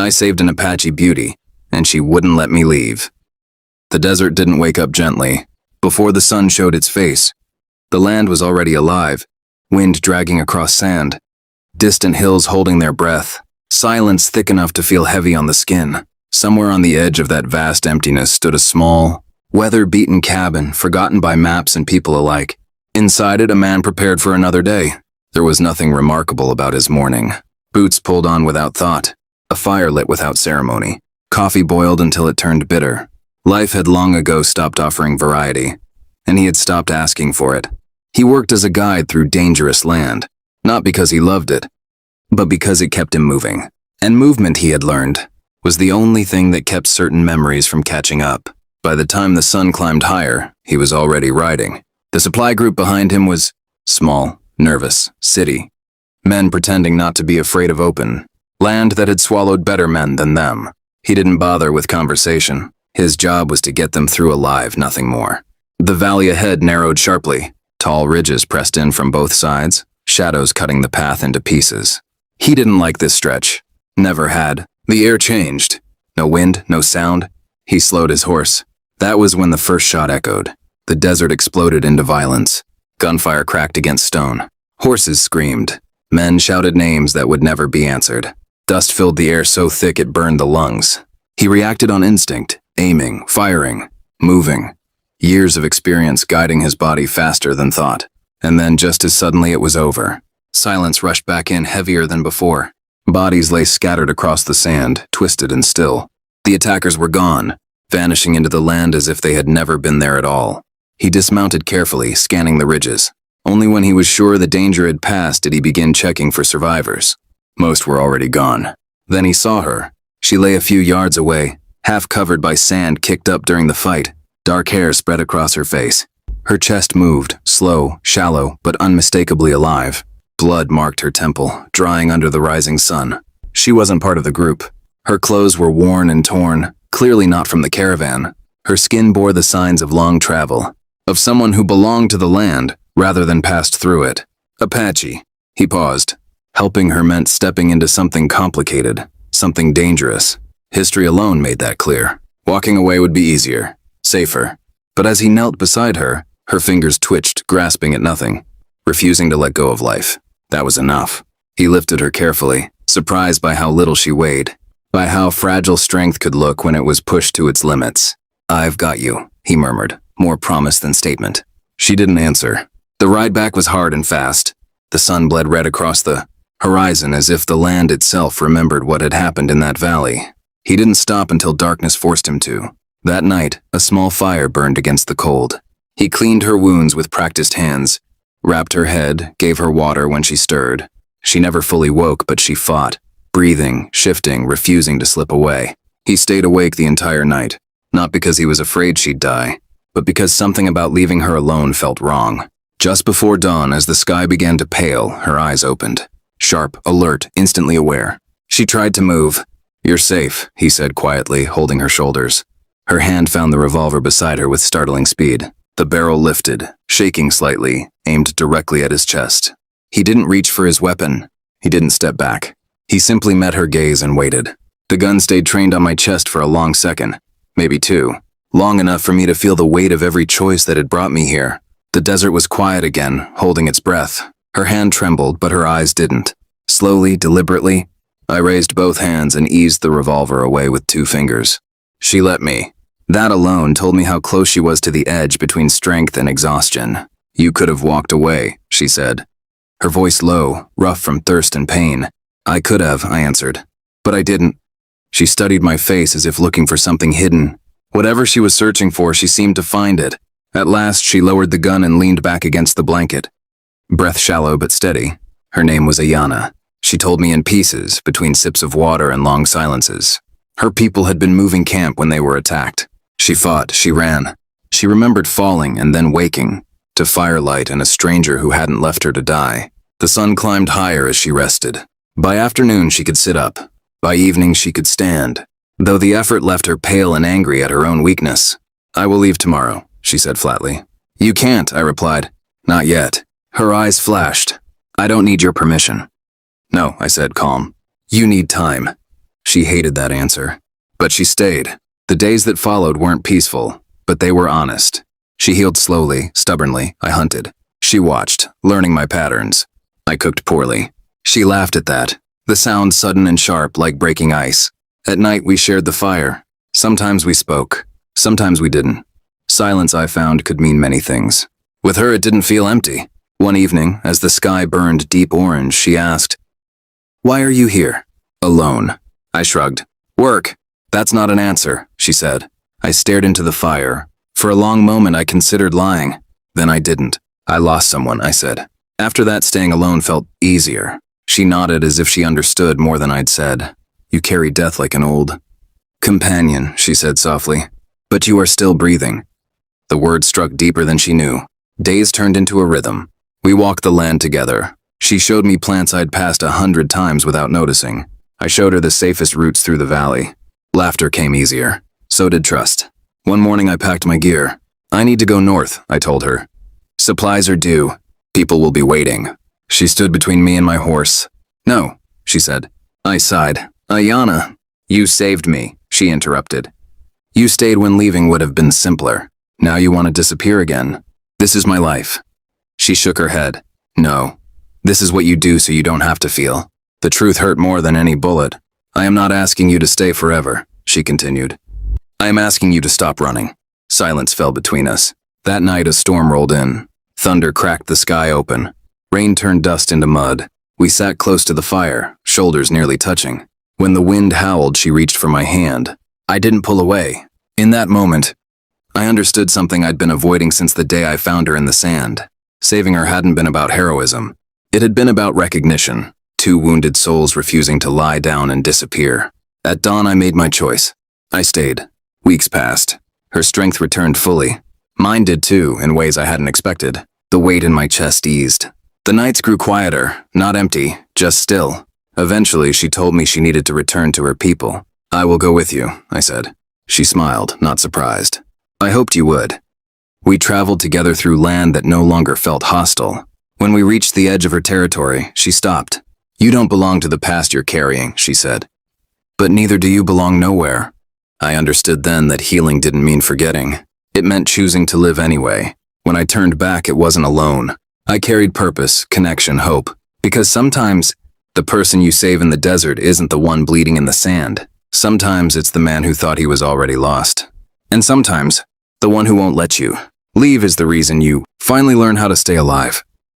I saved an Apache beauty, and she wouldn't let me leave. The desert didn't wake up gently. Before the sun showed its face, the land was already alive, wind dragging across sand, distant hills holding their breath, silence thick enough to feel heavy on the skin. Somewhere on the edge of that vast emptiness stood a small, weather-beaten cabin forgotten by maps and people alike. Inside it, a man prepared for another day. There was nothing remarkable about his morning. Boots pulled on without thought, a fire lit without ceremony, coffee boiled until it turned bitter. Life had long ago stopped offering variety, and he had stopped asking for it. He worked as a guide through dangerous land, not because he loved it, but because it kept him moving. And movement, he had learned, was the only thing that kept certain memories from catching up. By the time the sun climbed higher, he was already riding. The supply group behind him was small, nervous, city. Men pretending not to be afraid of open. Land that had swallowed better men than them. He didn't bother with conversation. His job was to get them through alive, nothing more. The valley ahead narrowed sharply. Tall ridges pressed in from both sides, shadows cutting the path into pieces. He didn't like this stretch. Never had. The air changed. No wind, no sound. He slowed his horse. That was when the first shot echoed. The desert exploded into violence. Gunfire cracked against stone. Horses screamed. Men shouted names that would never be answered. Dust filled the air so thick it burned the lungs. He reacted on instinct, aiming, firing, moving. Years of experience guiding his body faster than thought. And then just as suddenly it was over. Silence rushed back in heavier than before. Bodies lay scattered across the sand, twisted and still. The attackers were gone, vanishing into the land as if they had never been there at all. He dismounted carefully, scanning the ridges. Only when he was sure the danger had passed did he begin checking for survivors. Most were already gone. Then he saw her. She lay a few yards away, half covered by sand kicked up during the fight. Dark hair spread across her face. Her chest moved, slow, shallow, but unmistakably alive. Blood marked her temple, drying under the rising sun. She wasn't part of the group. Her clothes were worn and torn, clearly not from the caravan. Her skin bore the signs of long travel, of someone who belonged to the land rather than passed through it. Apache. He paused. Helping her meant stepping into something complicated, something dangerous. History alone made that clear. Walking away would be easier, safer. But as he knelt beside her, her fingers twitched, grasping at nothing, refusing to let go of life. That was enough. He lifted her carefully, surprised by how little she weighed, by how fragile strength could look when it was pushed to its limits. "I've got you," he murmured, more promise than statement. She didn't answer. The ride back was hard and fast. The sun bled red across the horizon as if the land itself remembered what had happened in that valley. He didn't stop until darkness forced him to. That night, a small fire burned against the cold. He cleaned her wounds with practiced hands, wrapped her head, gave her water when she stirred. She never fully woke, but she fought, breathing, shifting, refusing to slip away. He stayed awake the entire night, not because he was afraid she'd die, but because something about leaving her alone felt wrong. Just before dawn, as the sky began to pale, her eyes opened. Sharp, alert, instantly aware. She tried to move. "You're safe," he said quietly, holding her shoulders. Her hand found the revolver beside her with startling speed. The barrel lifted, shaking slightly, aimed directly at his chest. He didn't reach for his weapon. He didn't step back. He simply met her gaze and waited. The gun stayed trained on my chest for a long second, maybe two. Long enough for me to feel the weight of every choice that had brought me here. The desert was quiet again, holding its breath. Her hand trembled, but her eyes didn't. Slowly, deliberately, I raised both hands and eased the revolver away with 2 fingers. She let me. That alone told me how close she was to the edge between strength and exhaustion. "You could have walked away," she said. Her voice low, rough from thirst and pain. "I could have," I answered. "But I didn't." She studied my face as if looking for something hidden. Whatever she was searching for, she seemed to find it. At last, she lowered the gun and leaned back against the blanket. Breath shallow but steady. Her name was Ayana. She told me in pieces, between sips of water and long silences. Her people had been moving camp when they were attacked. She fought, she ran. She remembered falling and then waking, to firelight and a stranger who hadn't left her to die. The sun climbed higher as she rested. By afternoon, she could sit up. By evening, she could stand, though the effort left her pale and angry at her own weakness. "I will leave tomorrow," she said flatly. "You can't," I replied. "Not yet." Her eyes flashed. "I don't need your permission." "No," I said, calm. "You need time." She hated that answer. But she stayed. The days that followed weren't peaceful, but they were honest. She healed slowly, stubbornly. I hunted. She watched, learning my patterns. I cooked poorly. She laughed at that, the sound sudden and sharp like breaking ice. At night we shared the fire. Sometimes we spoke. Sometimes we didn't. Silence, I found, could mean many things. With her it didn't feel empty. One evening, as the sky burned deep orange, she asked, "Why are you here?" "Alone." I shrugged. "Work." "That's not an answer," she said. I stared into the fire. For a long moment I considered lying. Then I didn't. "I lost someone," I said. After that, staying alone felt easier. She nodded as if she understood more than I'd said. "You carry death like an old companion," she said softly. "But you are still breathing." The word struck deeper than she knew. Days turned into a rhythm. We walked the land together. She showed me plants I'd passed 100 times without noticing. I showed her the safest routes through the valley. Laughter came easier. So did trust. One morning I packed my gear. "I need to go north," I told her. "Supplies are due. People will be waiting." She stood between me and my horse. "No," she said. I sighed. "Ayana." "You saved me," she interrupted. "You stayed when leaving would have been simpler. Now you want to disappear again. This is my life." She shook her head. "No. This is what you do so you don't have to feel." The truth hurt more than any bullet. "I am not asking you to stay forever," she continued. "I am asking you to stop running." Silence fell between us. That night a storm rolled in. Thunder cracked the sky open. Rain turned dust into mud. We sat close to the fire, shoulders nearly touching. When the wind howled, she reached for my hand. I didn't pull away. In that moment, I understood something I'd been avoiding since the day I found her in the sand. Saving her hadn't been about heroism. It had been about recognition. Two wounded souls refusing to lie down and disappear. At dawn, I made my choice. I stayed. Weeks passed. Her strength returned fully. Mine did too, in ways I hadn't expected. The weight in my chest eased. The nights grew quieter, not empty, just still. Eventually, she told me she needed to return to her people. "I will go with you," I said. She smiled, not surprised. "I hoped you would." We traveled together through land that no longer felt hostile. When we reached the edge of her territory, she stopped. "You don't belong to the past you're carrying," she said. "But neither do you belong nowhere." I understood then that healing didn't mean forgetting. It meant choosing to live anyway. When I turned back, it wasn't alone. I carried purpose, connection, hope. Because sometimes, the person you save in the desert isn't the one bleeding in the sand. Sometimes it's the man who thought he was already lost. And sometimes, the one who won't let you leave is the reason you finally learn how to stay alive.